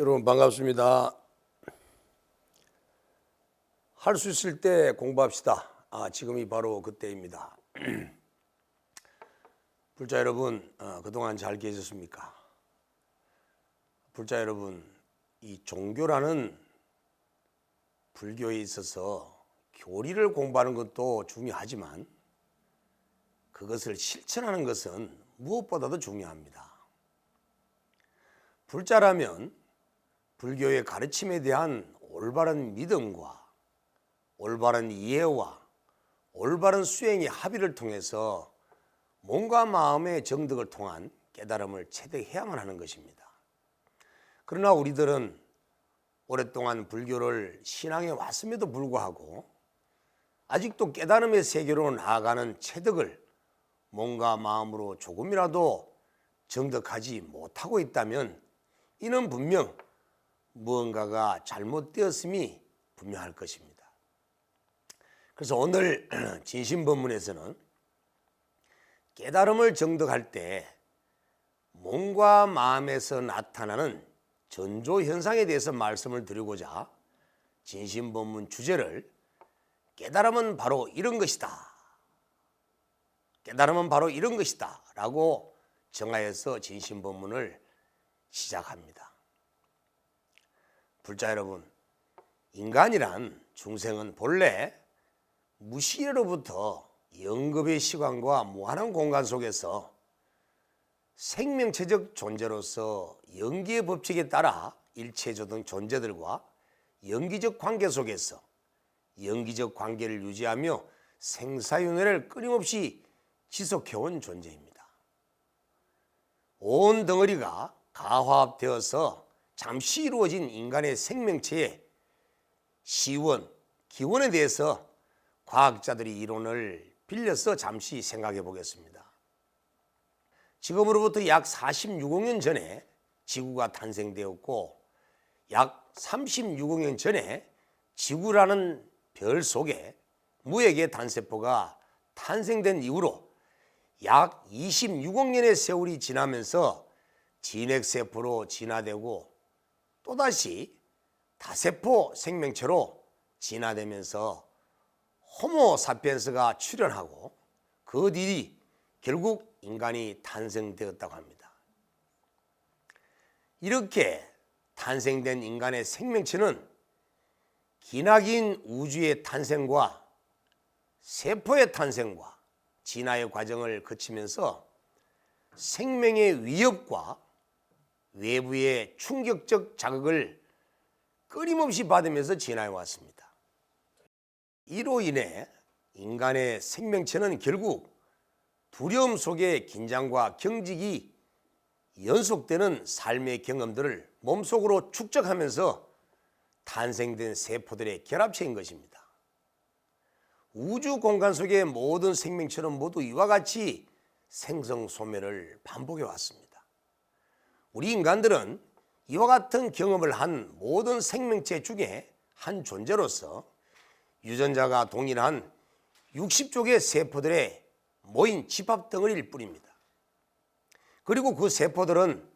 여러분 반갑습니다. 할 수 있을 때 공부합시다. 지금이 바로 그때입니다. 불자 여러분, 그동안 잘 계셨습니까? 불자 여러분, 이 종교라는 불교에 있어서 교리를 공부하는 것도 중요하지만 그것을 실천하는 것은 무엇보다도 중요합니다. 불자라면 불교의 가르침에 대한 올바른 믿음과 올바른 이해와 올바른 수행의 합의를 통해서 몸과 마음의 정득을 통한 깨달음을 체득해야만 하는 것입니다. 그러나 우리들은 오랫동안 불교를 신앙해 왔음에도 불구하고 아직도 깨달음의 세계로 나아가는 체득을 몸과 마음으로 조금이라도 정득하지 못하고 있다면 이는 분명 무언가가 잘못되었음이 분명할 것입니다. 그래서 오늘 진심법문에서는 깨달음을 정득할 때 몸과 마음에서 나타나는 전조 현상에 대해서 말씀을 드리고자 진심법문 주제를 깨달음은 바로 이런 것이다. 깨달음은 바로 이런 것이다 라고 정하여서 진심법문을 시작합니다. 불자 여러분, 인간이란 중생은 본래 무시로부터 영겁의 시간과 무한한 공간 속에서 생명체적 존재로서 연기의 법칙에 따라 일체조등 존재들과 연기적 관계 속에서 연기적 관계를 유지하며 생사윤회를 끊임없이 지속해온 존재입니다. 온 덩어리가 가화합되어서 잠시 이루어진 인간의 생명체의 시원, 기원에 대해서 과학자들이 이론을 빌려서 잠시 생각해 보겠습니다. 지금으로부터 약 46억 년 전에 지구가 탄생되었고 약 36억 년 전에 지구라는 별 속에 무액의 단세포가 탄생된 이후로 약 26억 년의 세월이 지나면서 진핵세포로 진화되고 또다시 다세포 생명체로 진화되면서 호모사피엔스가 출현하고 그 뒤 결국 인간이 탄생되었다고 합니다. 이렇게 탄생된 인간의 생명체는 기나긴 우주의 탄생과 세포의 탄생과 진화의 과정을 거치면서 생명의 위협과 외부의 충격적 자극을 끊임없이 받으면서 진화해 왔습니다. 이로 인해 인간의 생명체는 결국 두려움 속의 긴장과 경직이 연속되는 삶의 경험들을 몸속으로 축적하면서 탄생된 세포들의 결합체인 것입니다. 우주 공간 속의 모든 생명체는 모두 이와 같이 생성소멸을 반복해 왔습니다. 우리 인간들은 이와 같은 경험을 한 모든 생명체 중에 한 존재로서 유전자가 동일한 60쪽의 세포들의 모인 집합덩어리일 뿐입니다. 그리고 그 세포들은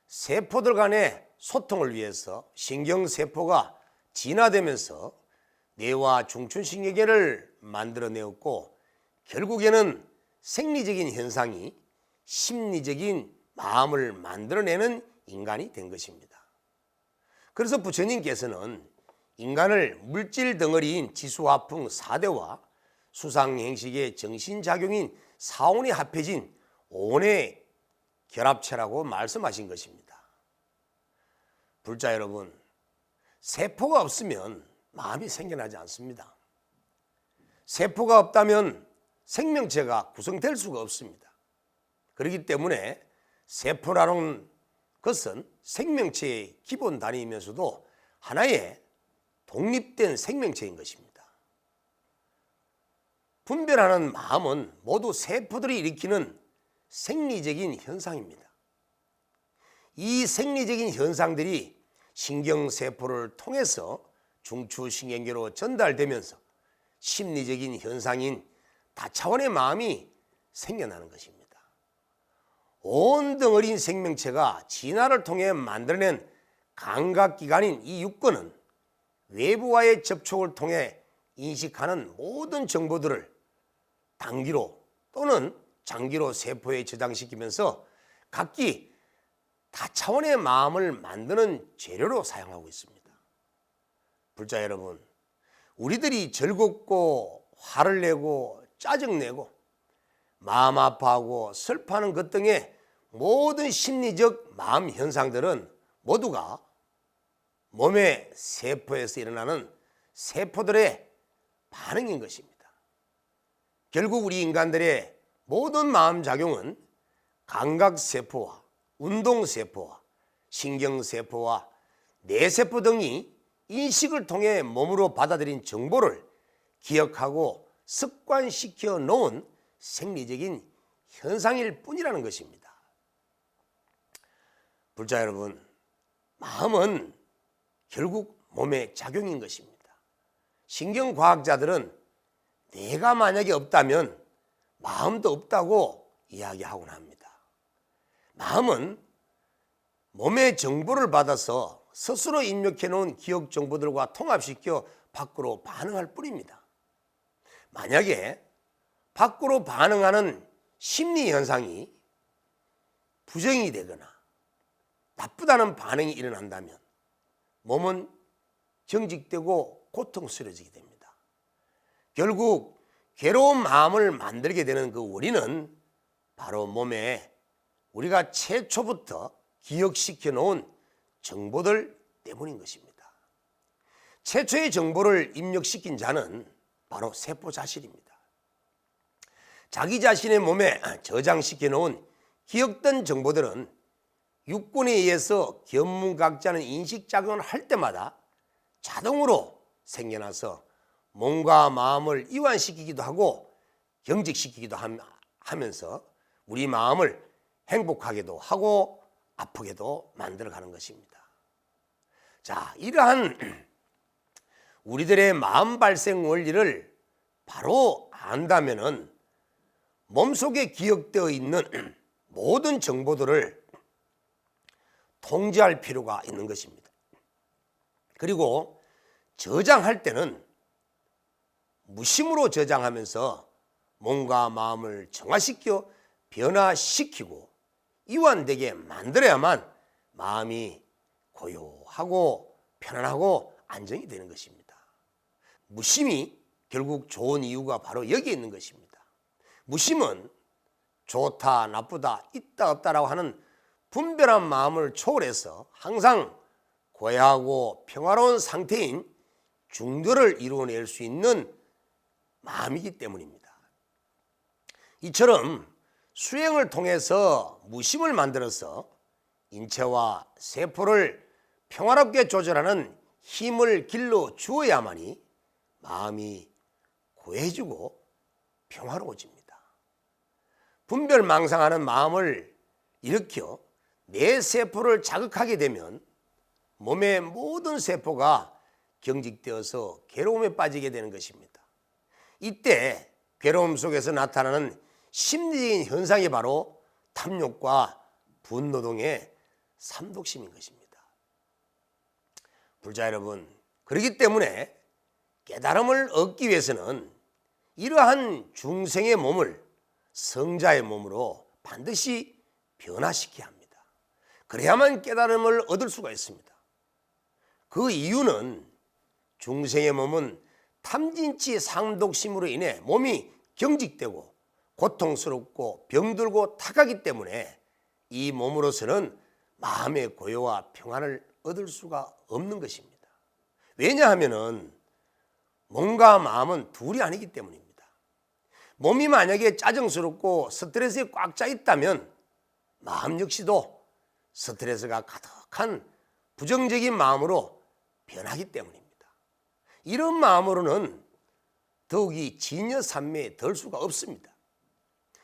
세포들 간의 소통을 위해서 신경세포가 진화되면서 뇌와 중추신경계를 만들어내었고 결국에는 생리적인 현상이 심리적인 마음을 만들어내는 인간이 된 것입니다. 그래서 부처님께서는 인간을 물질 덩어리인 지수화풍 4대와 수상행식의 정신작용인 사온이 합해진 온의 결합체라고 말씀하신 것입니다. 불자 여러분, 세포가 없으면 마음이 생겨나지 않습니다. 세포가 없다면 생명체가 구성될 수가 없습니다. 그렇기 때문에 세포라는 것은 생명체의 기본 단위이면서도 하나의 독립된 생명체인 것입니다. 분별하는 마음은 모두 세포들이 일으키는 생리적인 현상입니다. 이 생리적인 현상들이 신경세포를 통해서 중추신경계로 전달되면서 심리적인 현상인 다차원의 마음이 생겨나는 것입니다. 온 덩어리인 생명체가 진화를 통해 만들어낸 감각기관인 이 육권은 외부와의 접촉을 통해 인식하는 모든 정보들을 단기로 또는 장기로 세포에 저장시키면서 각기 다차원의 마음을 만드는 재료로 사용하고 있습니다. 불자 여러분, 우리들이 즐겁고 화를 내고 짜증내고 마음 아파하고 슬퍼하는 것 등의 모든 심리적 마음 현상들은 모두가 몸의 세포에서 일어나는 세포들의 반응인 것입니다. 결국 우리 인간들의 모든 마음작용은 감각세포와 운동세포와 신경세포와 뇌세포 등이 인식을 통해 몸으로 받아들인 정보를 기억하고 습관시켜 놓은 생리적인 현상일 뿐이라는 것입니다. 불자 여러분, 마음은 결국 몸의 작용인 것입니다. 신경과학자들은 뇌가 만약에 없다면 마음도 없다고 이야기하곤 합니다. 마음은 몸의 정보를 받아서 스스로 입력해 놓은 기억 정보들과 통합시켜 밖으로 반응할 뿐입니다. 만약에 밖으로 반응하는 심리 현상이 부정이 되거나 나쁘다는 반응이 일어난다면 몸은 경직되고 고통스러워지게 됩니다. 결국 괴로운 마음을 만들게 되는 그 원인은 바로 몸에 우리가 최초부터 기억시켜 놓은 정보들 때문인 것입니다. 최초의 정보를 입력시킨 자는 바로 세포 자신입니다. 자기 자신의 몸에 저장시켜 놓은 기억된 정보들은 육군에 의해서 견문각자는 인식작용을 할 때마다 자동으로 생겨나서 몸과 마음을 이완시키기도 하고 경직시키기도 하면서 우리 마음을 행복하게도 하고 아프게도 만들어가는 것입니다. 자, 이러한 우리들의 마음 발생 원리를 바로 안다면은 몸속에 기억되어 있는 모든 정보들을 통제할 필요가 있는 것입니다. 그리고 저장할 때는 무심으로 저장하면서 몸과 마음을 정화시켜 변화시키고 이완되게 만들어야만 마음이 고요하고 편안하고 안정이 되는 것입니다. 무심이 결국 좋은 이유가 바로 여기에 있는 것입니다. 무심은 좋다, 나쁘다, 있다, 없다라고 하는 분별한 마음을 초월해서 항상 고요하고 평화로운 상태인 중도를 이루어낼 수 있는 마음이기 때문입니다. 이처럼 수행을 통해서 무심을 만들어서 인체와 세포를 평화롭게 조절하는 힘을 길러 주어야만이 마음이 고해지고 평화로워집니다. 분별망상하는 마음을 일으켜 내 세포를 자극하게 되면 몸의 모든 세포가 경직되어서 괴로움에 빠지게 되는 것입니다. 이때 괴로움 속에서 나타나는 심리적인 현상이 바로 탐욕과 분노 등의 삼독심인 것입니다. 불자 여러분, 그렇기 때문에 깨달음을 얻기 위해서는 이러한 중생의 몸을 성자의 몸으로 반드시 변화시켜야 합니다. 그래야만 깨달음을 얻을 수가 있습니다. 그 이유는 중생의 몸은 탐진치 상독심으로 인해 몸이 경직되고 고통스럽고 병들고 탁하기 때문에 이 몸으로서는 마음의 고요와 평안을 얻을 수가 없는 것입니다. 왜냐하면 몸과 마음은 둘이 아니기 때문입니다. 몸이 만약에 짜증스럽고 스트레스에 꽉 차 있다면 마음 역시도 스트레스가 가득한 부정적인 마음으로 변하기 때문입니다. 이런 마음으로는 더욱이 진여산매에 들 수가 없습니다.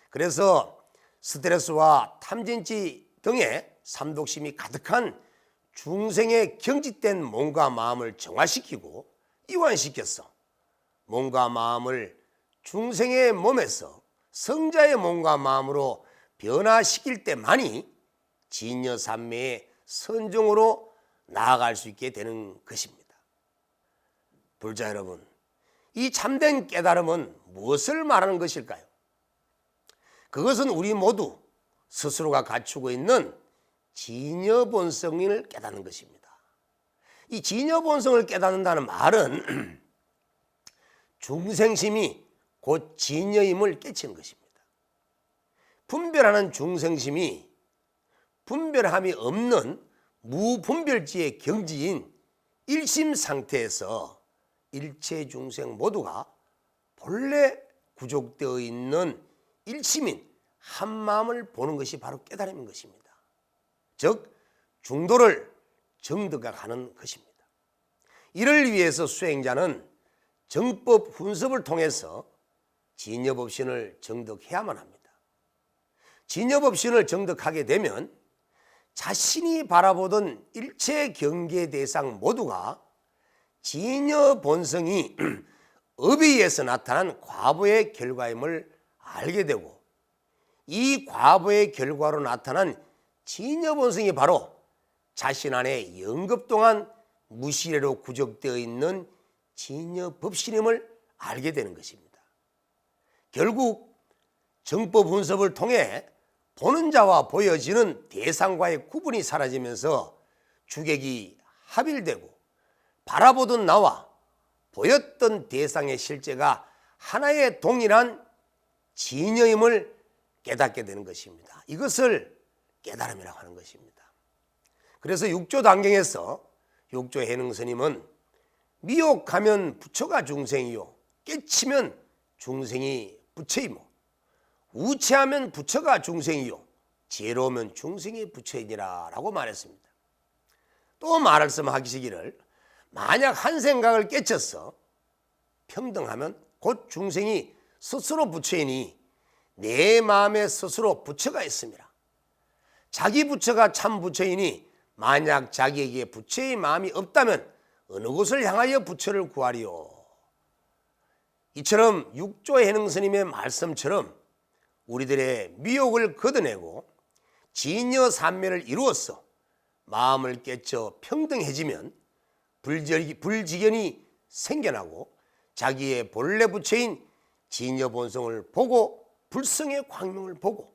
그래서 스트레스와 탐진치 등의 삼독심이 가득한 중생의 경직된 몸과 마음을 정화시키고 이완시켜서 몸과 마음을 중생의 몸에서 성자의 몸과 마음으로 변화시킬 때만이 진여산매의 선종으로 나아갈 수 있게 되는 것입니다. 불자 여러분, 이 참된 깨달음은 무엇을 말하는 것일까요? 그것은 우리 모두 스스로가 갖추고 있는 진여 본성을 깨닫는 것입니다. 이 진여 본성을 깨닫는다는 말은 중생심이 곧 진여임을 깨치는 것입니다. 분별하는 중생심이 분별함이 없는 무분별지의 경지인 일심 상태에서 일체 중생 모두가 본래 구족되어 있는 일심인 한마음을 보는 것이 바로 깨달음인 것입니다. 즉 중도를 정득하는 것입니다. 이를 위해서 수행자는 정법 훈습을 통해서 진여법신을 정득해야만 합니다. 진여법신을 정득하게 되면 자신이 바라보던 일체 경계 대상 모두가 진여 본성이 업에 의해서 나타난 과보의 결과임을 알게 되고, 이 과보의 결과로 나타난 진여 본성이 바로 자신 안에 영급 동안 무시래로 구족되어 있는 진여 법신임을 알게 되는 것입니다. 결국 정법 분석을 통해 보는 자와 보여지는 대상과의 구분이 사라지면서 주객이 합일되고, 바라보던 나와 보였던 대상의 실제가 하나의 동일한 진여임을 깨닫게 되는 것입니다. 이것을 깨달음이라고 하는 것입니다. 그래서 육조 단경에서 육조 해능 스님은 미혹하면 부처가 중생이요, 깨치면 중생이 부처이모, 우체하면 부처가 중생이요, 지혜로우면 중생이 부처이니라 라고 말했습니다. 또 말씀하시기를 만약 한 생각을 깨쳐서 평등하면 곧 중생이 스스로 부처이니 내 마음에 스스로 부처가 있습니다. 자기 부처가 참 부처이니 만약 자기에게 부처의 마음이 없다면 어느 곳을 향하여 부처를 구하리요. 이처럼 육조 해능 스님의 말씀처럼 우리들의 미혹을 걷어내고 진여 삼매를 이루어서 마음을 깨쳐 평등해지면 불지견이 생겨나고 자기의 본래 부처인 진여 본성을 보고 불성의 광명을 보고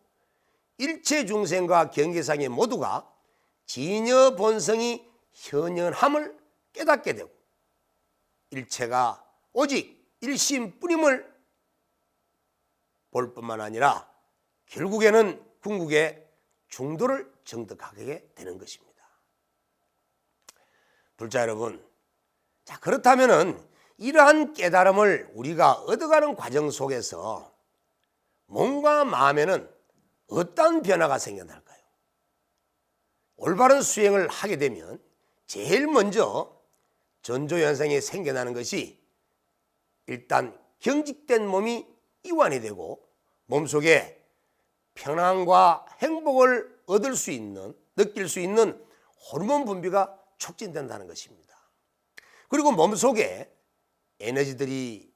일체 중생과 경계상의 모두가 진여 본성이 현현함을 깨닫게 되고 일체가 오직 일심뿐임을 볼 뿐만 아니라 결국에는 궁극의 중도를 정득하게 되는 것입니다. 불자 여러분, 자 그렇다면은 이러한 깨달음을 우리가 얻어가는 과정 속에서 몸과 마음에는 어떤 변화가 생겨날까요? 올바른 수행을 하게 되면 제일 먼저 전조현상이 생겨나는 것이 일단 경직된 몸이 이완이 되고 몸속에 평안과 행복을 얻을 수 있는, 느낄 수 있는 호르몬 분비가 촉진된다는 것입니다. 그리고 몸속에 에너지들이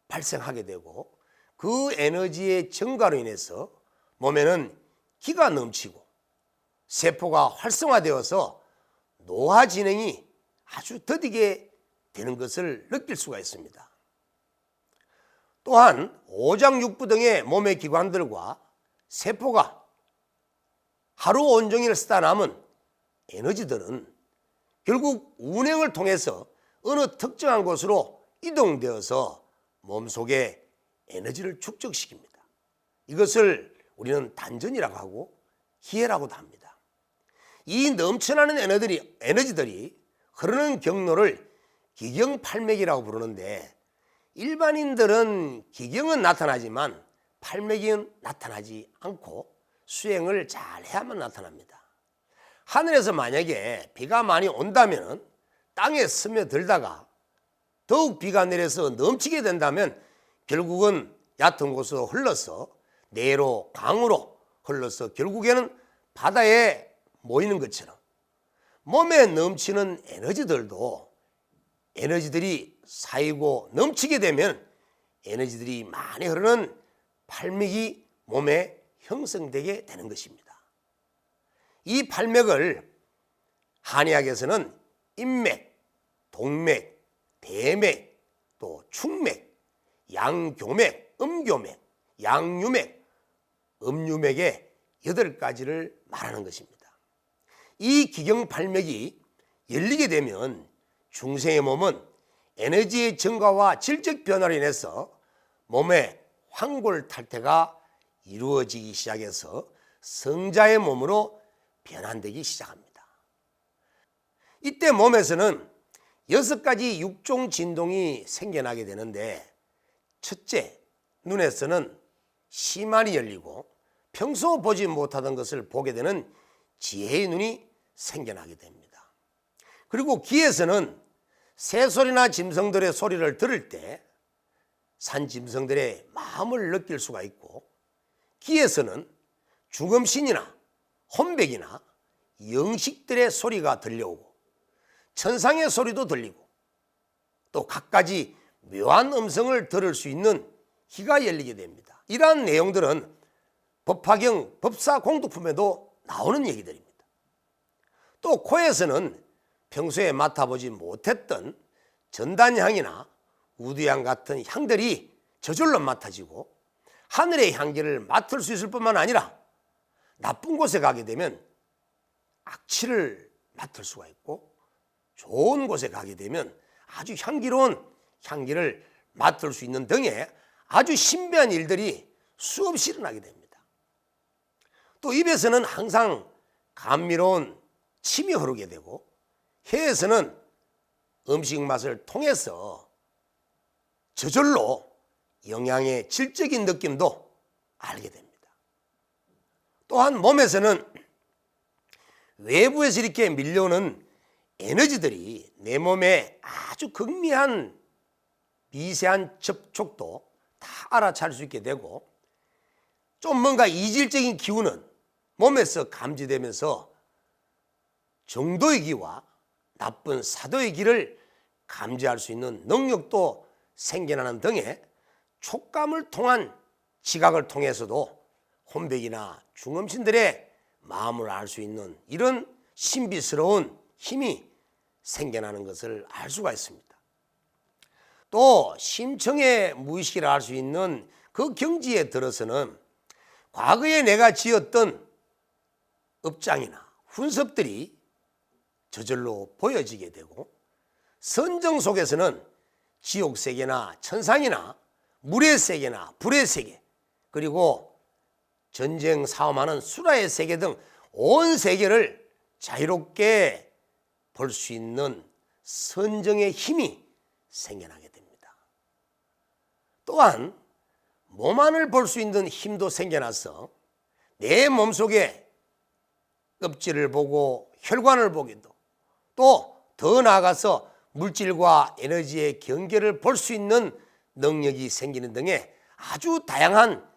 발생하게 되고 그 에너지의 증가로 인해서 몸에는 기가 넘치고 세포가 활성화되어서 노화 진행이 아주 더디게 되는 것을 느낄 수가 있습니다. 또한 오장육부 등의 몸의 기관들과 세포가 하루 온종일 쓰다 남은 에너지들은 결국 운행을 통해서 어느 특정한 곳으로 이동되어서 몸속에 에너지를 축적시킵니다. 이것을 우리는 단전이라고 하고 기회라고도 합니다. 이 넘쳐나는 에너지들이 흐르는 경로를 기경팔맥이라고 부르는데 일반인들은 기경은 나타나지만 팔맥은 나타나지 않고 수행을 잘 해야만 나타납니다. 하늘에서 만약에 비가 많이 온다면 땅에 스며들다가 더욱 비가 내려서 넘치게 된다면 결국은 얕은 곳으로 흘러서 내로 강으로 흘러서 결국에는 바다에 모이는 것처럼 몸에 넘치는 에너지들이 쌓이고 넘치게 되면 에너지들이 많이 흐르는 팔맥이 몸에 형성되게 되는 것입니다. 이 팔맥을 한의학에서는 인맥, 동맥, 대맥, 또 축맥, 양교맥, 음교맥, 양유맥, 음유맥의 8가지를 말하는 것입니다. 이 기경팔맥이 열리게 되면 중생의 몸은 에너지의 증가와 질적 변화로 인해서 몸의 황골탈퇴가 이루어지기 시작해서 성자의 몸으로 변환되기 시작합니다. 이때 몸에서는 6가지 육종 진동이 생겨나게 되는데, 첫째, 눈에서는 시만이 열리고 평소 보지 못하던 것을 보게 되는 지혜의 눈이 생겨나게 됩니다. 그리고 귀에서는 새소리나 짐승들의 소리를 들을 때 산짐승들의 마음을 느낄 수가 있고, 귀에서는 중음신이나 혼백이나 영식들의 소리가 들려오고 천상의 소리도 들리고 또 갖가지 묘한 음성을 들을 수 있는 귀가 열리게 됩니다. 이러한 내용들은 법화경 법사공덕품에도 나오는 얘기들입니다. 또 코에서는 평소에 맡아보지 못했던 전단향이나 우두향 같은 향들이 저절로 맡아지고 하늘의 향기를 맡을 수 있을 뿐만 아니라 나쁜 곳에 가게 되면 악취를 맡을 수가 있고, 좋은 곳에 가게 되면 아주 향기로운 향기를 맡을 수 있는 등의 아주 신비한 일들이 수없이 일어나게 됩니다. 또 입에서는 항상 감미로운 침이 흐르게 되고, 혀에서는 음식 맛을 통해서 저절로 영양의 질적인 느낌도 알게 됩니다. 또한 몸에서는 외부에서 이렇게 밀려오는 에너지들이 내 몸에 아주 극미한 미세한 접촉도 다 알아차릴 수 있게 되고, 좀 뭔가 이질적인 기운은 몸에서 감지되면서 정도의 기와 나쁜 사도의 기를 감지할 수 있는 능력도 생겨나는 등의 촉감을 통한 지각을 통해서도 혼백이나 중음신들의 마음을 알 수 있는 이런 신비스러운 힘이 생겨나는 것을 알 수가 있습니다. 또 심청의 무의식을 알 수 있는 그 경지에 들어서는 과거에 내가 지었던 업장이나 훈습들이 저절로 보여지게 되고, 선정 속에서는 지옥세계나 천상이나 물의 세계나 불의 세계, 그리고 전쟁 싸움하는 수라의 세계 등 온 세계를 자유롭게 볼 수 있는 선정의 힘이 생겨나게 됩니다. 또한 몸 안을 볼 수 있는 힘도 생겨나서 내 몸속에 껍질을 보고 혈관을 보기도, 또 더 나아가서 물질과 에너지의 경계를 볼 수 있는 능력이 생기는 등의 아주 다양한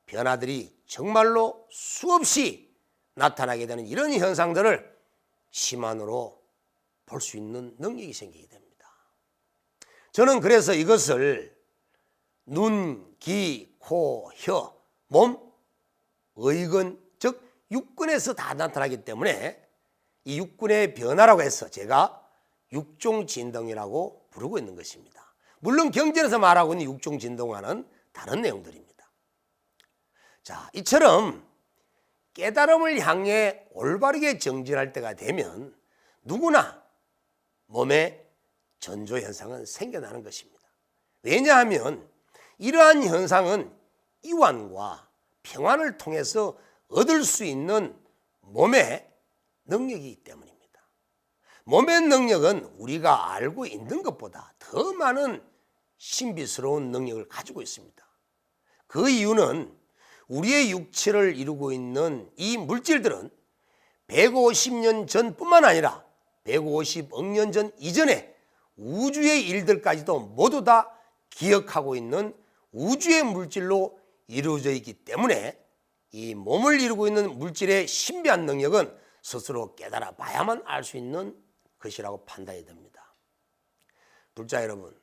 변화들이 정말로 수없이 나타나게 되는 이런 현상들을 심한으로 볼 수 있는 능력이 생기게 됩니다. 저는 그래서 이것을 눈, 귀, 코, 혀, 몸, 의근, 즉 육근에서 다 나타나기 때문에 이 육근의 변화라고 해서 제가 육종진동이라고 부르고 있는 것입니다. 물론 경전에서 말하고 있는 육종진동과는 다른 내용들입니다. 자, 이처럼 깨달음을 향해 올바르게 정진할 때가 되면 누구나 몸에 전조현상은 생겨나는 것입니다. 왜냐하면 이러한 현상은 이완과 평안을 통해서 얻을 수 있는 몸의 능력이기 때문입니다. 몸의 능력은 우리가 알고 있는 것보다 더 많은 신비스러운 능력을 가지고 있습니다. 그 이유는 우리의 육체를 이루고 있는 이 물질들은 150년 전뿐만 아니라 150억 년 전 이전에 우주의 일들까지도 모두 다 기억하고 있는 우주의 물질로 이루어져 있기 때문에 이 몸을 이루고 있는 물질의 신비한 능력은 스스로 깨달아 봐야만 알 수 있는 것이라고 판단이 됩니다. 불자 여러분,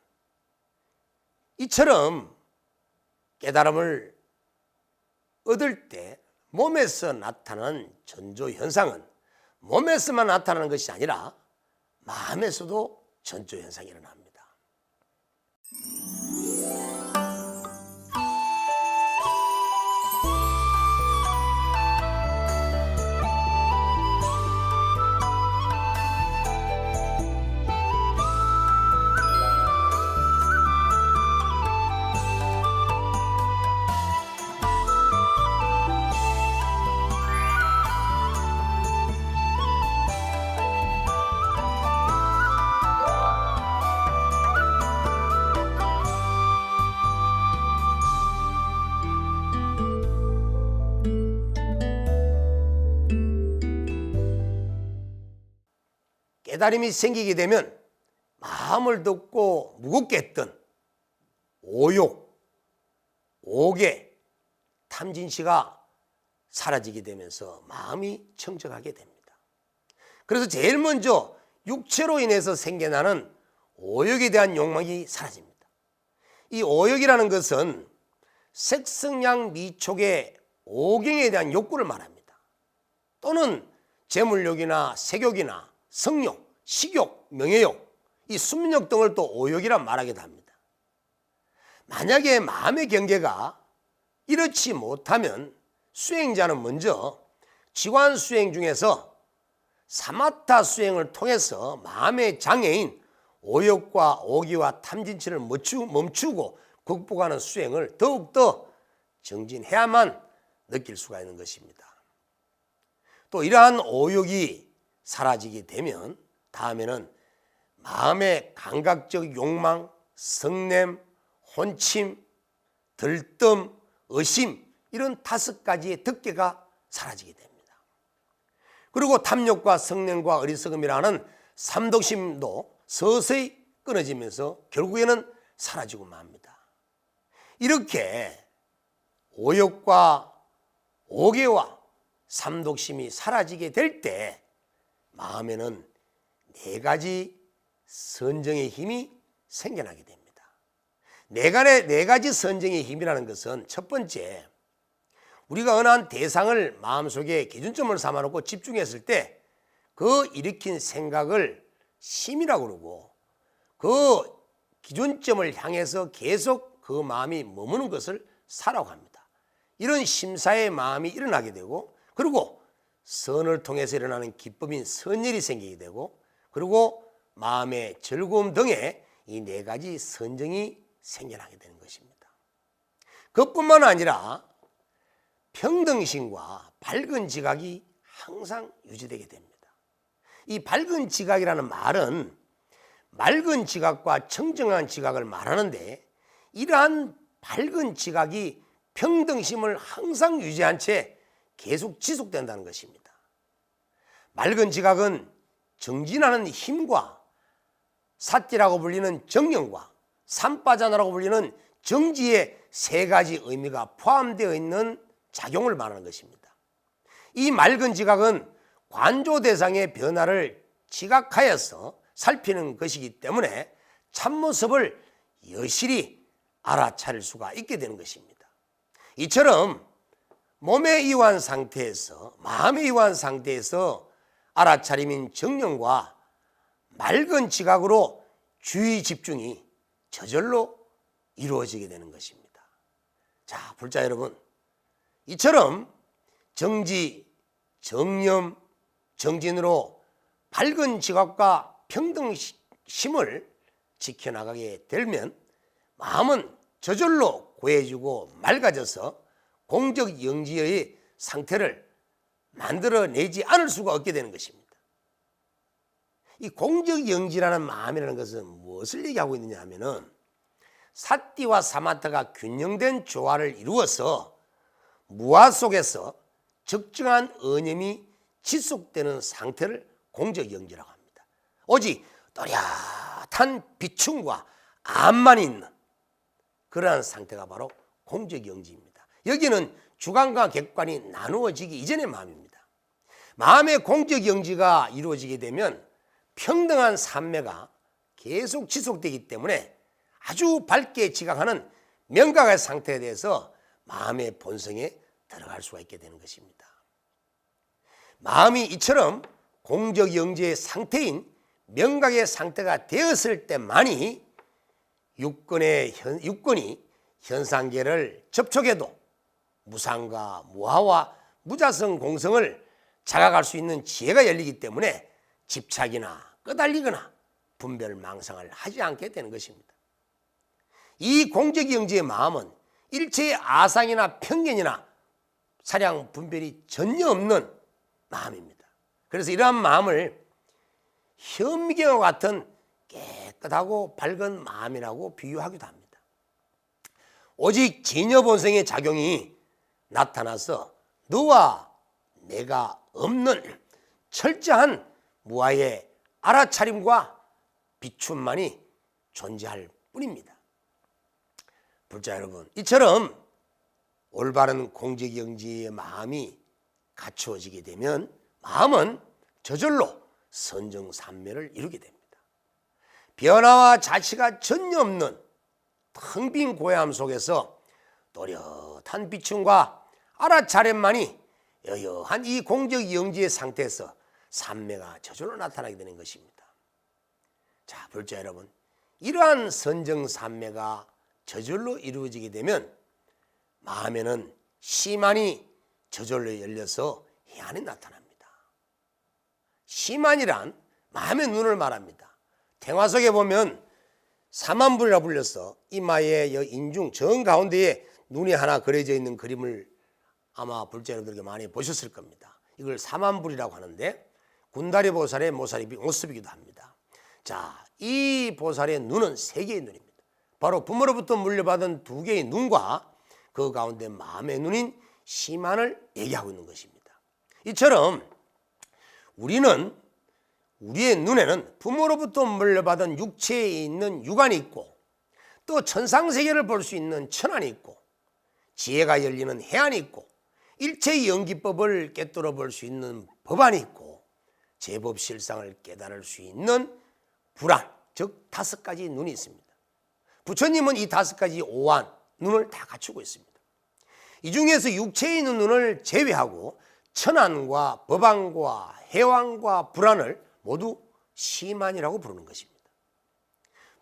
이처럼 깨달음을 얻을 때 몸에서 나타나는 전조 현상은 몸에서만 나타나는 것이 아니라 마음에서도 전조 현상이 일어납니다. 깨달음이 생기게 되면 마음을 덮고 무겁게 했던 오욕, 오계, 탐진치가 사라지게 되면서 마음이 청정하게 됩니다. 그래서 제일 먼저 육체로 인해서 생겨나는 오욕에 대한 욕망이 사라집니다. 이 오욕이라는 것은 색성양 미촉의 오경에 대한 욕구를 말합니다. 또는 재물욕이나 색욕이나 성욕, 식욕, 명예욕, 이 순민욕 등을 또 오욕이라 말하기도 합니다. 만약에 마음의 경계가 이렇지 못하면 수행자는 먼저 지관 수행 중에서 사마타 수행을 통해서 마음의 장애인 오욕과 오기와 탐진치를 멈추고 극복하는 수행을 더욱더 정진해야만 느낄 수가 있는 것입니다. 또 이러한 오욕이 사라지게 되면 다음에는 마음의 감각적 욕망, 성냄, 혼침, 들뜸, 의심 이런 5가지의 덕계가 사라지게 됩니다. 그리고 탐욕과 성냄과 어리석음이라는 삼독심도 서서히 끊어지면서 결국에는 사라지고 맙니다. 이렇게 오욕과 오계와 삼독심이 사라지게 될 때 마음에는 4가지 선정의 힘이 생겨나게 됩니다. 4가지 선정의 힘이라는 것은 첫 번째, 우리가 어느 한 대상을 마음속에 기준점을 삼아놓고 집중했을 때 그 일으킨 생각을 심이라고 그러고 그 기준점을 향해서 계속 그 마음이 머무는 것을 사라고 합니다. 이런 심사의 마음이 일어나게 되고 그리고 선을 통해서 일어나는 기법인 선열이 생기게 되고 그리고 마음의 즐거움 등의 이 4가지 선정이 생겨나게 되는 것입니다. 그뿐만 아니라 평등심과 밝은 지각이 항상 유지되게 됩니다. 이 밝은 지각이라는 말은 맑은 지각과 청정한 지각을 말하는데 이러한 밝은 지각이 평등심을 항상 유지한 채 계속 지속된다는 것입니다. 맑은 지각은 정진하는 힘과 사띠라고 불리는 정령과 삼빠자나라고 불리는 정지의 3가지 의미가 포함되어 있는 작용을 말하는 것입니다. 이 맑은 지각은 관조 대상의 변화를 지각하여서 살피는 것이기 때문에 참모습을 여실히 알아차릴 수가 있게 되는 것입니다. 이처럼 몸에 이완 상태에서 마음에 이완 상태에서 알아차림인 정령과 맑은 지각으로 주의 집중이 저절로 이루어지게 되는 것입니다. 자, 불자 여러분, 이처럼 정지, 정념, 정진으로 밝은 지각과 평등심을 지켜나가게 되면 마음은 저절로 고해지고 맑아져서 공적 영지의 상태를 만들어내지 않을 수가 없게 되는 것입니다. 이 공적 영지라는 마음이라는 것은 무엇을 얘기하고 있느냐 하면은 사띠와 사마타가 균형된 조화를 이루어서 무아 속에서 적정한 언념이 지속되는 상태를 공적 영지라고 합니다. 오직 또렷한 비춤과 암만 있는 그러한 상태가 바로 공적 영지입니다. 여기는 주관과 객관이 나누어지기 이전의 마음입니다. 마음의 공적 영지가 이루어지게 되면 평등한 삼매가 계속 지속되기 때문에 아주 밝게 지각하는 명각의 상태에 대해서 마음의 본성에 들어갈 수가 있게 되는 것입니다. 마음이 이처럼 공적 영지의 상태인 명각의 상태가 되었을 때만이 육권이 현상계를 접촉해도 무상과 무하와 무자성 공성을 자각할 수 있는 지혜가 열리기 때문에 집착이나 끄달리거나 분별망상을 하지 않게 되는 것입니다. 이 공적영지의 마음은 일체의 아상이나 편견이나 사량 분별이 전혀 없는 마음입니다. 그래서 이러한 마음을 현미경과 같은 깨끗하고 밝은 마음이라고 비유하기도 합니다. 오직 진여본성의 작용이 나타나서 너와 내가 없는 철저한 무아의 알아차림과 비춤만이 존재할 뿐입니다. 불자 여러분, 이처럼 올바른 공적영지의 마음이 갖추어지게 되면 마음은 저절로 선정산매를 이루게 됩니다. 변화와 자치가 전혀 없는 텅 빈 고요함 속에서 또렷한 비춤과 알아차림만이 여여한 이 공적영지의 상태에서 산매가 저절로 나타나게 되는 것입니다. 자, 불자 여러분, 이러한 선정산매가 저절로 이루어지게 되면 마음에는 시만이 저절로 열려서 해안이 나타납니다. 시만이란 마음의 눈을 말합니다. 태화 속에 보면 사만불이라 불려서 이마의 인중 정 가운데에 눈이 하나 그려져 있는 그림을 아마 불자 여러분들께 많이 보셨을 겁니다. 이걸 사만불이라고 하는데 군다리 보살의 모습이기도 합니다. 자, 이 보살의 눈은 세 개의 눈입니다. 바로 부모로부터 물려받은 두 개의 눈과 그 가운데 마음의 눈인 시만을 얘기하고 있는 것입니다. 이처럼 우리는 우리의 눈에는 부모로부터 물려받은 육체에 있는 육안이 있고 또 천상세계를 볼 수 있는 천안이 있고 지혜가 열리는 해안이 있고 일체의 연기법을 꿰뚫어 볼 수 있는 법안이 있고 제법실상을 깨달을 수 있는 불안, 즉 5가지 눈이 있습니다. 부처님은 이 5가지 오안, 눈을 다 갖추고 있습니다. 이 중에서 육체에 있는 눈을 제외하고 천안과 법안과 해왕과 불안을 모두 시만이라고 부르는 것입니다.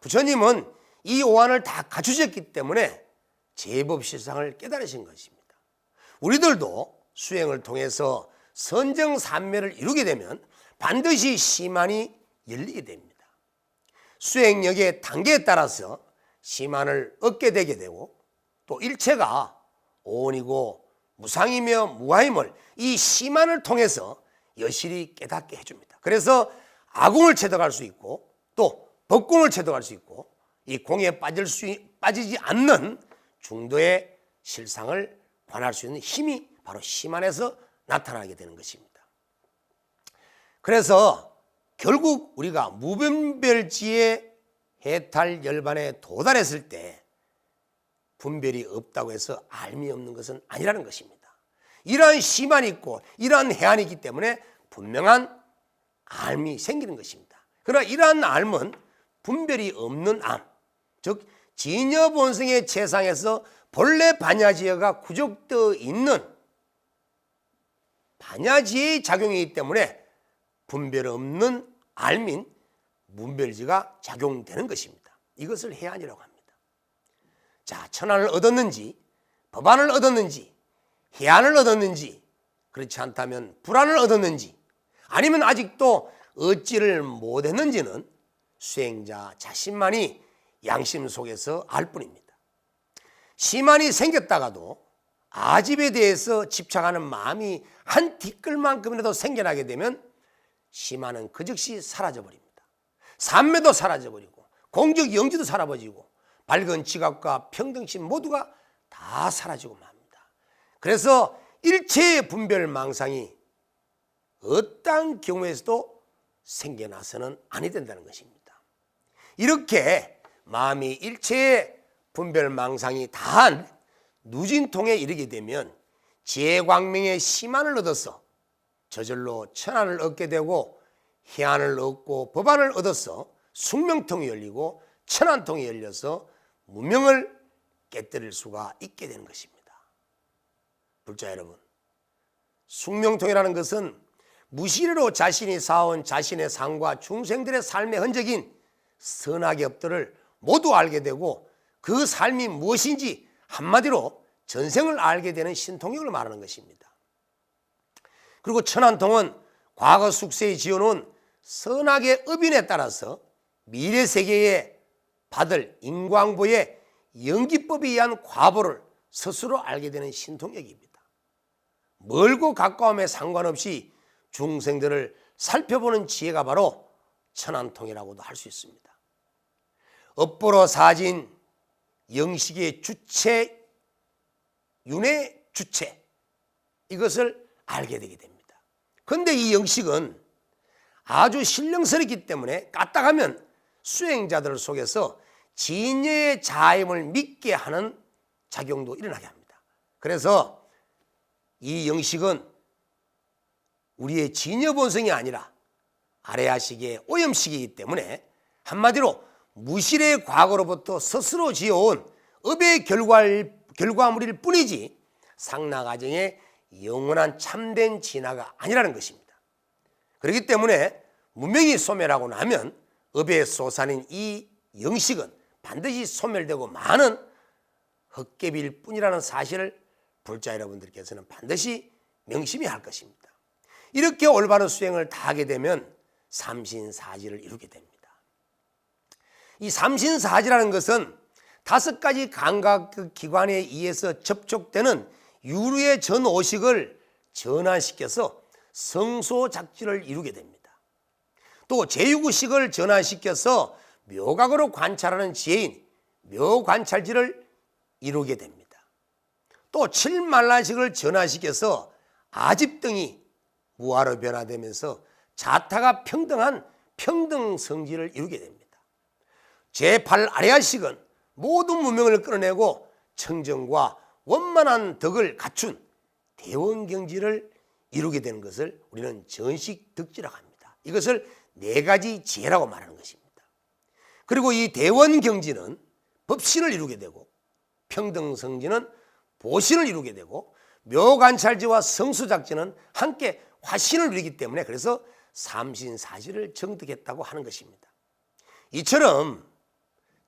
부처님은 이 오안을 다 갖추셨기 때문에 제법실상을 깨달으신 것입니다. 우리들도 수행을 통해서 선정산매를 이루게 되면 반드시 시만이 열리게 됩니다. 수행력의 단계에 따라서 시만을 얻게 되게 되고 또 일체가 오온이고 무상이며 무아임을 이 시만을 통해서 여실히 깨닫게 해줍니다. 그래서 아궁을 체득할 수 있고 또 법궁을 체득할 수 있고 이 공에 빠지지 않는 중도의 실상을 관할 수 있는 힘이 바로 시만에서 나타나게 되는 것입니다. 그래서 결국 우리가 무분별지의 해탈 열반에 도달했을 때 분별이 없다고 해서 알미 없는 것은 아니라는 것입니다. 이러한 시만이 있고 이러한 해안이 있기 때문에 분명한 알미 생기는 것입니다. 그러나 이러한 알은 분별이 없는 암, 즉 진여본성의 재상에서 본래 반야지혜가 구족되어 있는 반야지혜의 작용이기 때문에 분별 없는 알민 문별지가 작용되는 것입니다. 이것을 해안이라고 합니다. 자, 천안을 얻었는지 법안을 얻었는지 해안을 얻었는지 그렇지 않다면 불안을 얻었는지 아니면 아직도 얻지를 못했는지는 수행자 자신만이 양심 속에서 알 뿐입니다. 시만이 생겼다가도 아집에 대해서 집착하는 마음이 한 티끌만큼이라도 생겨나게 되면 시만은 그 즉시 사라져버립니다. 삼매도 사라져버리고 공적 영지도 사라져버리고 밝은 지각과 평등심 모두가 다 사라지고 맙니다. 그래서 일체의 분별 망상이 어떠한 경우에서도 생겨나서는 아니 된다는 것입니다. 이렇게 마음이 일체의 분별 망상이 다한 누진통에 이르게 되면 지혜광명의 시만을 얻어서 저절로 천안을 얻게 되고 해안을 얻고 법안을 얻어서 숙명통이 열리고 천안통이 열려서 무명을 깨뜨릴 수가 있게 되는 것입니다. 불자 여러분, 숙명통이라는 것은 무시로 자신이 쌓아온 자신의 삶과 중생들의 삶의 흔적인 선악업들을 모두 알게 되고 그 삶이 무엇인지 한마디로 전생을 알게 되는 신통력을 말하는 것입니다. 그리고 천안통은 과거 숙세에 지어놓은 선악의 업인에 따라서 미래 세계에 받을 인과응보의 연기법에 의한 과보를 스스로 알게 되는 신통력입니다. 멀고 가까움에 상관없이 중생들을 살펴보는 지혜가 바로 천안통이라고도 할 수 있습니다. 업보로 사진 영식의 주체, 윤의 주체, 이것을 알게 되게 됩니다. 그런데 이 영식은 아주 신령스럽기 때문에 까딱하면 수행자들 속에서 진여의 자임을 믿게 하는 작용도 일어나게 합니다. 그래서 이 영식은 우리의 진여 본성이 아니라 아래아식의 오염식이기 때문에 한마디로 무실의 과거로부터 스스로 지어온 업의 결과물일 뿐이지 상나가정의 영원한 참된 진화가 아니라는 것입니다. 그렇기 때문에 문명이 소멸하고 나면 업의 소산인 이 영식은 반드시 소멸되고 많은 헛개비일 뿐이라는 사실을 불자 여러분들께서는 반드시 명심해야 할 것입니다. 이렇게 올바른 수행을 다하게 되면 삼신사지를 이루게 됩니다. 이 삼신사지라는 것은 5가지 감각기관에 의해서 접촉되는 유류의 전오식을 전환시켜서 성소작지를 이루게 됩니다. 또 제6의식을 전환시켜서 묘각으로 관찰하는 지혜인 묘관찰지를 이루게 됩니다. 또 7만라식을 전환시켜서 아집등이 무아로 변화되면서 자타가 평등한 평등성지를 이루게 됩니다. 제8아레아식은 모든 문명을 끌어내고 청정과 원만한 덕을 갖춘 대원경지를 이루게 되는 것을 우리는 전식덕지라고 합니다. 이것을 4가지 지혜라고 말하는 것입니다. 그리고 이 대원경지는 법신을 이루게 되고 평등성지는 보신을 이루게 되고 묘관찰지와 성수작지는 함께 화신을 누리기 때문에 그래서 삼신사지를 정득했다고 하는 것입니다. 이처럼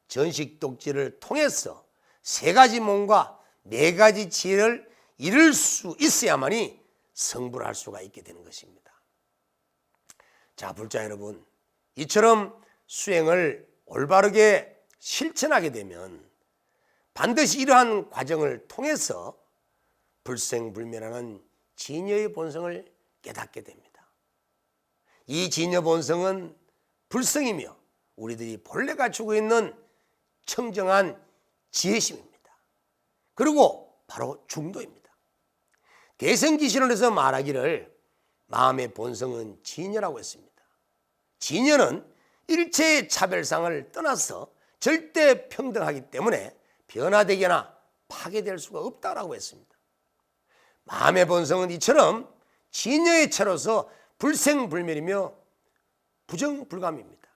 전식독지를 통해서 3가지 몸과 4가지 지혜를 이룰 수 있어야만이 성불할 수가 있게 되는 것입니다. 자, 불자 여러분, 이처럼 수행을 올바르게 실천하게 되면 반드시 이러한 과정을 통해서 불생불멸하는 진여의 본성을 깨닫게 됩니다. 이 진여 본성은 불성이며 우리들이 본래 갖추고 있는 청정한 지혜심입니다. 그리고 바로 중도입니다. 대성기신론에서 말하기를 마음의 본성은 진여라고 했습니다. 진여는 일체의 차별상을 떠나서 절대 평등하기 때문에 변화되거나 파괴될 수가 없다라고 했습니다. 마음의 본성은 이처럼 진여의 체로서 불생불멸이며 부정불감입니다.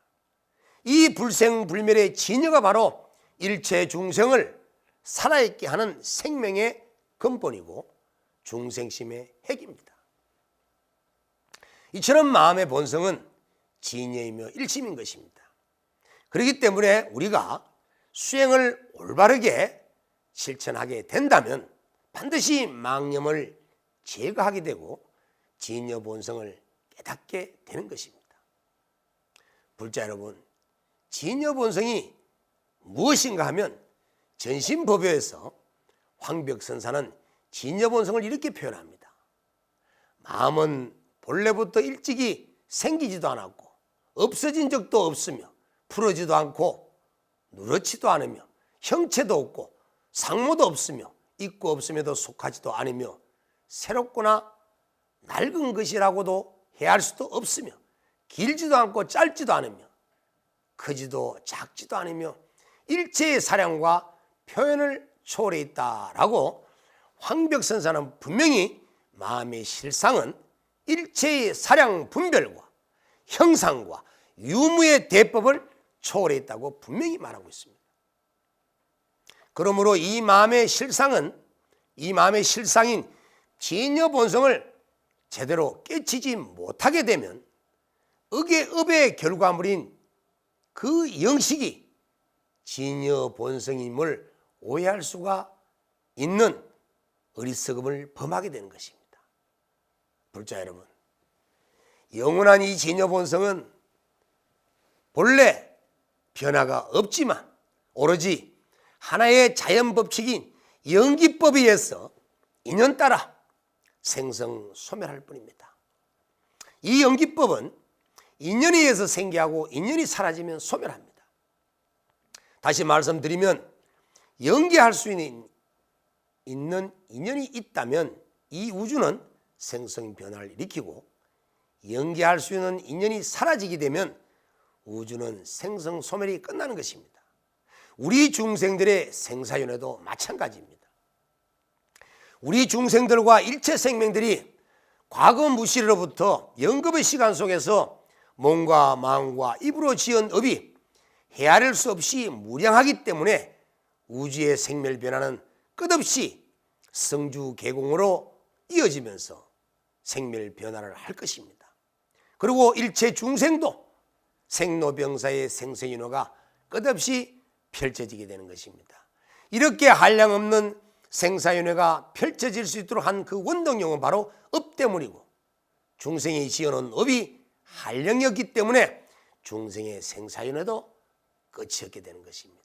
이 불생불멸의 진여가 바로 일체 중생을 살아있게 하는 생명의 근본이고 중생심의 핵입니다. 이처럼 마음의 본성은 진여이며 일심인 것입니다. 그렇기 때문에 우리가 수행을 올바르게 실천하게 된다면 반드시 망념을 제거하게 되고 진여 본성을 깨닫게 되는 것입니다. 불자 여러분, 진여 본성이 무엇인가 하면 전신법요에서 황벽선사는 진여 본성을 이렇게 표현합니다. 마음은 본래부터 일찍이 생기지도 않았고 없어진 적도 없으며 풀어지도 않고 누렇지도 않으며 형체도 없고 상모도 없으며 있고 없음에도 속하지도 않으며 새롭거나 낡은 것이라고도 해할 수도 없으며 길지도 않고 짧지도 않으며 크지도 작지도 않으며 일체의 사량과 표현을 초월해 있다라고 황벽선사는 분명히 마음의 실상은 일체의 사량 분별과 형상과 유무의 대법을 초월해 있다고 분명히 말하고 있습니다. 그러므로 이 마음의 실상인 진여 본성을 제대로 깨치지 못하게 되면 억의 결과물인 그 영식이 진여 본성임을 오해할 수가 있는 어리석음을 범하게 되는 것입니다. 불자 여러분, 영원한 이 진여 본성은 본래 변화가 없지만 오로지 하나의 자연 법칙인 연기법에 의해서 인연 따라 생성 소멸할 뿐입니다. 이 연기법은 인연에 의해서 생기하고 인연이 사라지면 소멸합니다. 다시 말씀드리면 연기할 수 있는 인연이 있다면 이 우주는 생성 변화를 일으키고, 연기할 수 있는 인연이 사라지게 되면 우주는 생성 소멸이 끝나는 것입니다. 우리 중생들의 생사윤회도 마찬가지입니다. 우리 중생들과 일체 생명들이 과거 무시로부터 영겁의 시간 속에서 몸과 마음과 입으로 지은 업이 헤아릴 수 없이 무량하기 때문에 우주의 생멸 변화는 끝없이 성주계공으로 이어지면서 생멸 변화를 할 것입니다. 그리고 일체 중생도 생로병사의 생사윤회가 끝없이 펼쳐지게 되는 것입니다. 이렇게 한량없는 생사윤회가 펼쳐질 수 있도록 한 그 원동력은 바로 업 때문이고, 중생이 지어놓은 업이 한량이었기 때문에 중생의 생사윤회도 끝이 없게 되는 것입니다.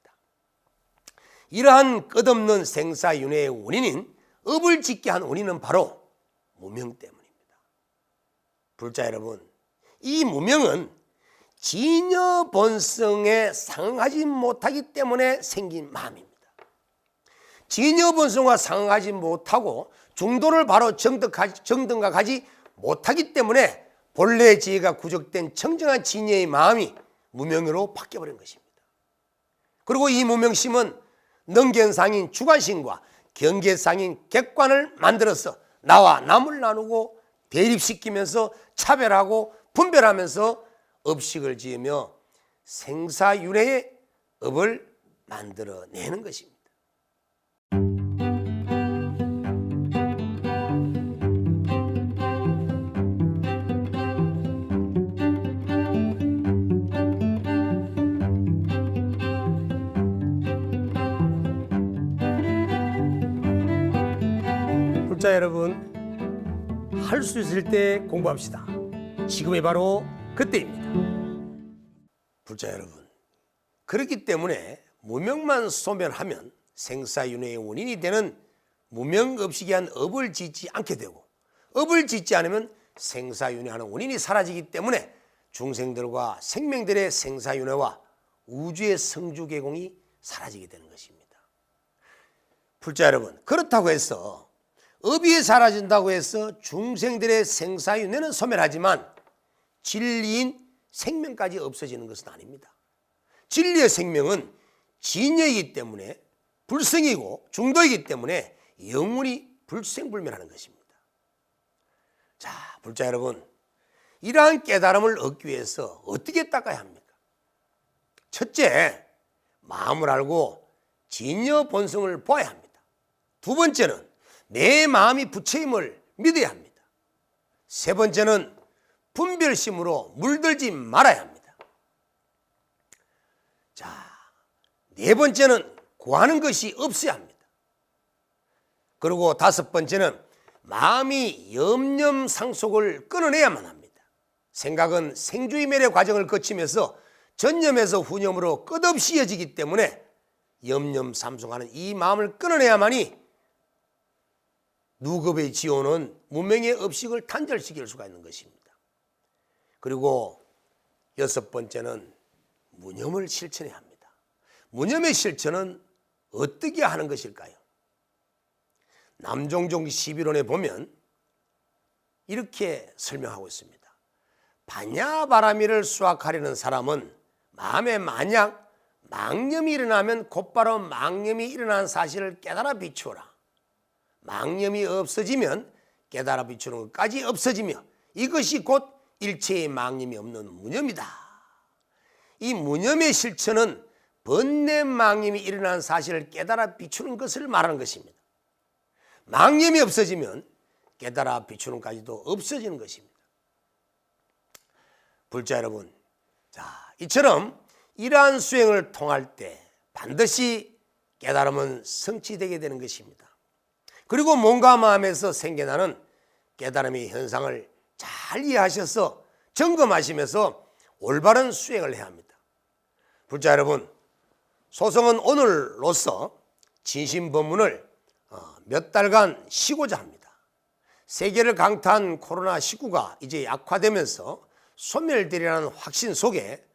이러한 끝없는 생사윤회의 원인인 업을 짓게 한 원인은 바로 무명 때문입니다. 불자 여러분, 이 무명은 진여 본성에 상응하지 못하기 때문에 생긴 마음입니다. 진여 본성과 상응하지 못하고 중도를 바로 정등각하지 못하기 때문에 본래의 지혜가 구족된 청정한 진여의 마음이 무명으로 바뀌어버린 것입니다. 그리고 이 무명심은 능견상인 주관심과 경계상인 객관을 만들어서 나와 남을 나누고 대립시키면서 차별하고 분별하면서 업식을 지으며 생사윤회의 업을 만들어내는 것입니다. 불자 여러분, 할 수 있을 때 공부합시다. 지금이 바로 그때입니다. 불자 여러분, 그렇기 때문에 무명만 소멸하면 생사윤회의 원인이 되는 무명업식이 한 업을 짓지 않게 되고, 업을 짓지 않으면 생사윤회하는 원인이 사라지기 때문에 중생들과 생명들의 생사윤회와 우주의 성주계공이 사라지게 되는 것입니다. 불자 여러분, 그렇다고 해서 업이 사라진다고 해서 중생들의 생사윤회는 소멸하지만 진리인 생명까지 없어지는 것은 아닙니다. 진리의 생명은 진여이기 때문에 불성이고 중도이기 때문에 영원히 불생불멸하는 것입니다. 자, 불자 여러분, 이러한 깨달음을 얻기 위해서 어떻게 닦아야 합니까? 첫째, 마음을 알고 진여 본성을 보아야 합니다. 두 번째는 내 마음이 부처임을 믿어야 합니다. 세 번째는 분별심으로 물들지 말아야 합니다. 자, 네 번째는 구하는 것이 없어야 합니다. 그리고 다섯 번째는 마음이 염념상속을 끊어내야만 합니다. 생각은 생주이멸의 과정을 거치면서 전념에서 후념으로 끝없이 이어지기 때문에 염념삼속하는 이 마음을 끊어내야만이 누급의 지오는 무명의 업식을 단절시킬 수가 있는 것입니다. 그리고 여섯 번째는 무념을 실천해야 합니다. 무념의 실천은 어떻게 하는 것일까요? 남종종 11원에 보면 이렇게 설명하고 있습니다. 반야바라미를 수확하려는 사람은 마음에 만약 망념이 일어나면 곧바로 망념이 일어난 사실을 깨달아 비추어라. 망념이 없어지면 깨달아 비추는 것까지 없어지며 이것이 곧 일체의 망념이 없는 무념이다. 이 무념의 실천은 번뇌 망념이 일어난 사실을 깨달아 비추는 것을 말하는 것입니다. 망념이 없어지면 깨달아 비추는까지도 없어지는 것입니다. 불자 여러분, 자, 이처럼 이러한 수행을 통할 때 반드시 깨달음은 성취되게 되는 것입니다. 그리고 몸과 마음에서 생겨나는 깨달음의 현상을 잘 이해하셔서 점검하시면서 올바른 수행을 해야 합니다. 불자 여러분, 소성은 오늘로서 진심법문을 몇 달간 쉬고자 합니다. 세계를 강타한 코로나19가 이제 약화되면서 소멸되리라는 확신 속에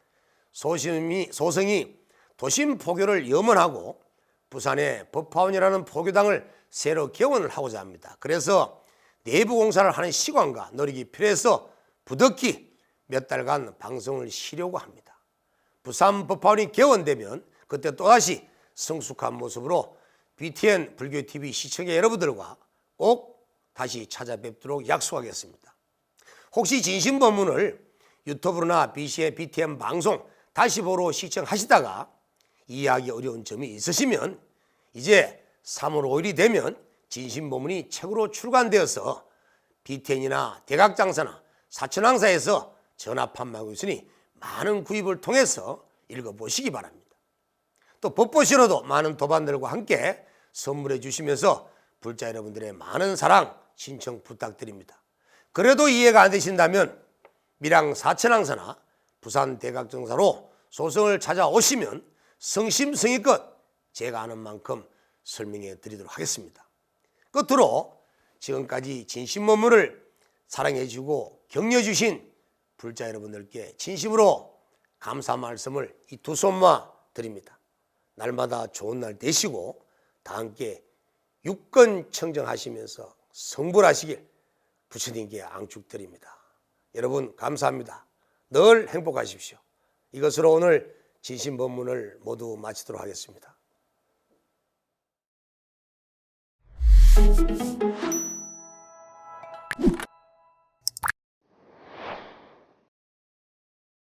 소성이 도심 포교를 염원하고 부산에 법화원이라는 포교당을 새로 개원을 하고자 합니다. 그래서 내부 공사를 하는 시간과 노력이 필요해서 부득이 몇 달간 방송을 쉬려고 합니다. 부산 법화원이 개원되면 그때 또다시 성숙한 모습으로 BTN 불교TV 시청자 여러분들과 꼭 다시 찾아뵙도록 약속하겠습니다. 혹시 진심법문을 유튜브나 BTN 방송 다시 보러 시청하시다가 이해하기 어려운 점이 있으시면 이제 3월 5일이 되면 진심법문이 책으로 출간되어서 BTN이나 대각장사나 사천항사에서 전화 판매하고 있으니 많은 구입을 통해서 읽어보시기 바랍니다. 또 법보시로도 많은 도반들과 함께 선물해 주시면서 불자 여러분들의 많은 사랑 신청 부탁드립니다. 그래도 이해가 안 되신다면 밀양 사천항사나 부산 대각정사로 소성을 찾아오시면 성심성의껏 제가 아는 만큼 설명해 드리도록 하겠습니다. 끝으로 지금까지 진심법문을 사랑해 주고 격려해 주신 불자 여러분들께 진심으로 감사 말씀을 이 두 손마 드립니다. 날마다 좋은 날 되시고 다 함께 육건 청정하시면서 성불하시길 부처님께 앙축드립니다. 여러분 감사합니다. 늘 행복하십시오. 이것으로 오늘 진심법문을 모두 마치도록 하겠습니다.